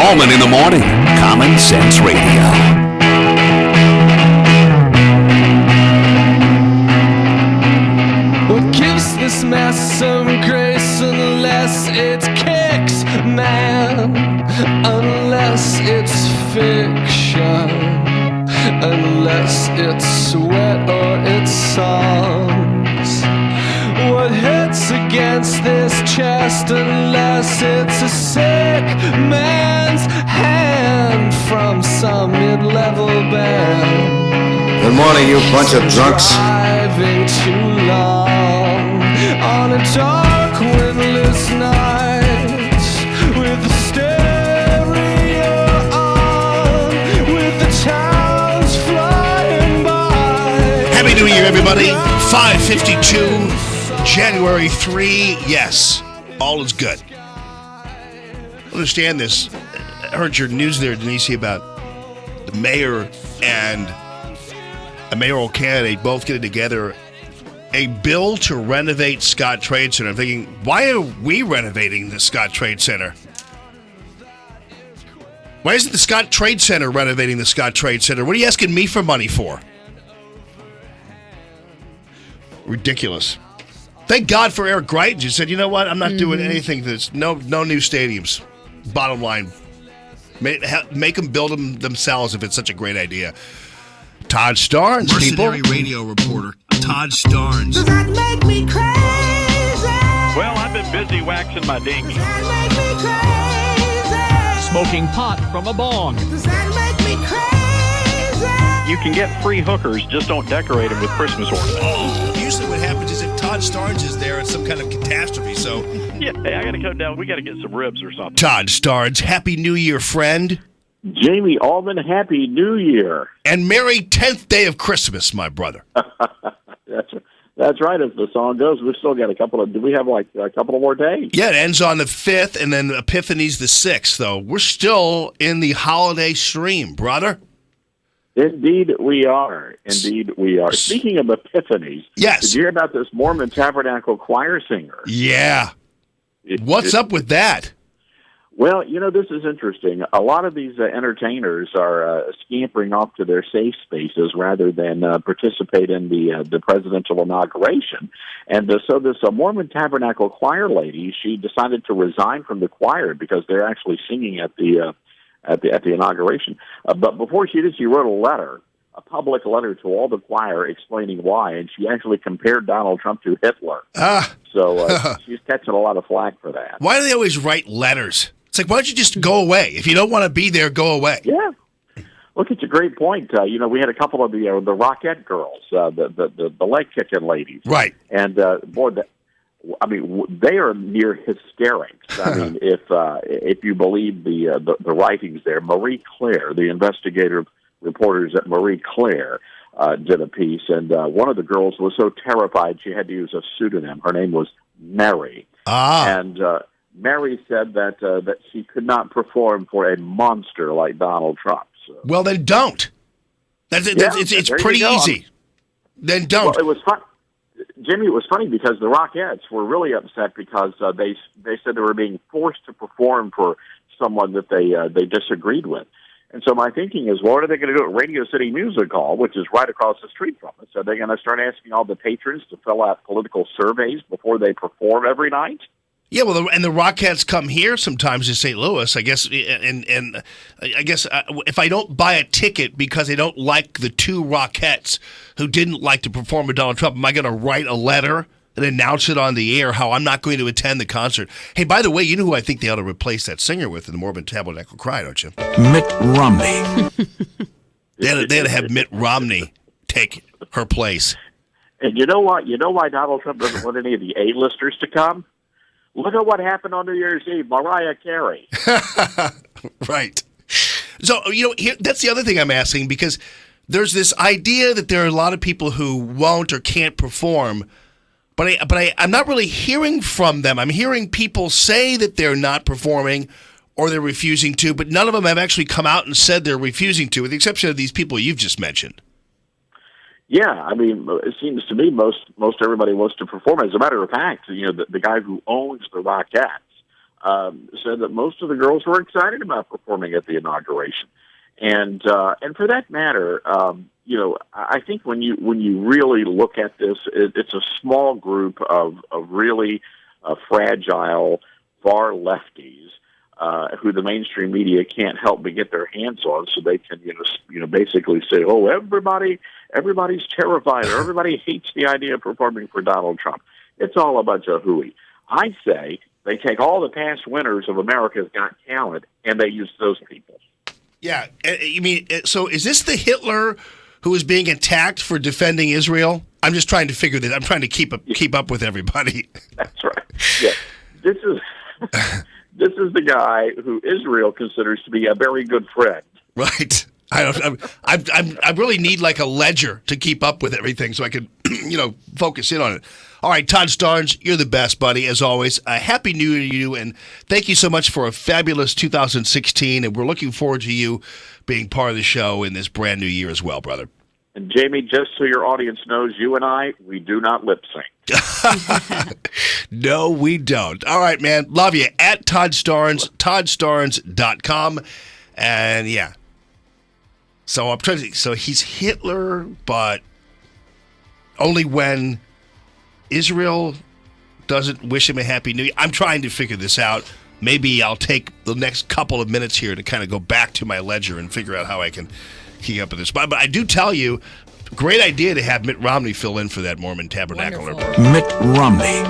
Allman in the Morning, Common Sense Radio. What gives this mess some grace unless it kicks, man? Unless it's fiction, unless it's sweat or it's songs. What hits against this chest unless it's a sick man's hand from some mid-level band? Good morning, you bunch of drunks. Driving too long on a dark windless night with the stereo on, with the towns flying by. Happy New Year, everybody. 5:52, January 3. Yes, all is good. Understand this. I heard your news there, Denise, about the mayor and a mayoral candidate both getting together a bill to renovate Scott Trade Center. I'm thinking, why are we renovating the Scott Trade Center? Why isn't the Scott Trade Center renovating the Scott Trade Center? What are you asking me for money for? Ridiculous. Thank God for Eric Greitens, who said, you know what, I'm not doing anything. There's no new stadiums. Bottom line. Make them build them themselves if it's such a great idea. Todd Starnes, mercenary radio reporter Todd Starnes. Does that make me crazy? Well, I've been busy waxing my dinghy. Does that make me crazy? Smoking pot from a bong. Does that make me crazy? You can get free hookers, just don't decorate them with Christmas ornaments. Usually what happens is if Todd Starnes is there, it's some kind of catastrophe, so... Yeah, hey, I got to come down. We got to get some ribs or something. Todd Starnes, Happy New Year, friend. Jamie Allman, Happy New Year. And Merry 10th Day of Christmas, my brother. That's right. As the song goes, we've still got do we have like a couple of more days? Yeah, it ends on the 5th, and then Epiphany's the 6th, though. We're still in the holiday stream, brother. Indeed we are. Indeed we are. Speaking of epiphanies, yes. Did you hear about this Mormon Tabernacle Choir singer? Yeah. What's up with that? Well, this is interesting. A lot of these entertainers are scampering off to their safe spaces rather than participate in the presidential inauguration. And so this Mormon Tabernacle Choir lady, she decided to resign from the choir because they're actually singing at the inauguration. But before she did, she wrote a public letter to all the choir explaining why, and she actually compared Donald Trump to Hitler. So she's catching a lot of flack for that. Why do they always write letters? It's like, why don't you just go away? If you don't want to be there, go away. Yeah. Look, it's a great point. We had a couple of the Rockette girls, the leg kicking ladies, right? And they are near hysterics. I mean, if you believe the writings there, Marie Claire, the investigative reporters at Marie Claire, did a piece, and one of the girls was so terrified she had to use a pseudonym. Her name was Mary, and Mary said that she could not perform for a monster like Donald Trump. So. Well, then don't. It's pretty easy. Then don't. Well, it was fun. Jimmy, it was funny because the Rockettes were really upset because they said they were being forced to perform for someone that they disagreed with. And so my thinking is, what are they going to do at Radio City Music Hall, which is right across the street from us? Are they going to start asking all the patrons to fill out political surveys before they perform every night? Yeah, well, and the Rockettes come here sometimes to St. Louis, I guess, and I guess if I don't buy a ticket because I don't like the two Rockettes who didn't like to perform with Donald Trump, am I going to write a letter and announce it on the air how I'm not going to attend the concert? Hey, by the way, you know who I think they ought to replace that singer with in the Mormon Tabernacle Choir, don't you? Mitt Romney. They had to have Mitt Romney take her place. And you know what? You know why Donald Trump doesn't want any of the A-listers to come? Look at what happened on New Year's Eve, Mariah Carey. Right. So, that's the other thing I'm asking, because there's this idea that there are a lot of people who won't or can't perform, but I'm not really hearing from them. I'm hearing people say that they're not performing or they're refusing to, but none of them have actually come out and said they're refusing to, with the exception of these people you've just mentioned. Yeah, I mean, it seems to me most everybody wants to perform. As a matter of fact, the guy who owns the Rockettes said that most of the girls were excited about performing at the inauguration. And for that matter, I think when you really look at this, it's a small group of really fragile far lefties who the mainstream media can't help but get their hands on, so they can basically say, oh, everybody's terrified, or everybody hates the idea of performing for Donald Trump. It's all a bunch of hooey. I say they take all the past winners of America's Got Talent and they use those people. Yeah, you mean, so is this the Hitler who is being attacked for defending Israel? I'm just trying to figure that. I'm trying to keep up with everybody. That's right. Yeah, this is the guy who Israel considers to be a very good friend. Right. I really need like a ledger to keep up with everything so I can, focus in on it. All right, Todd Starnes, you're the best, buddy, as always. Happy New Year to you, and thank you so much for a fabulous 2016, and we're looking forward to you being part of the show in this brand new year as well, brother. And Jamie, just so your audience knows, you and I, we do not lip sync. No, we don't. All right, man. Love you. At Todd Starnes, ToddStarnes.com. And yeah. So I'm trying to think. So he's Hitler, but only when Israel doesn't wish him a happy new year. I'm trying to figure this out. Maybe I'll take the next couple of minutes here to kind of go back to my ledger and figure out how I can keep up with this. But I do tell you, great idea to have Mitt Romney fill in for that Mormon Tabernacle. Mitt Romney.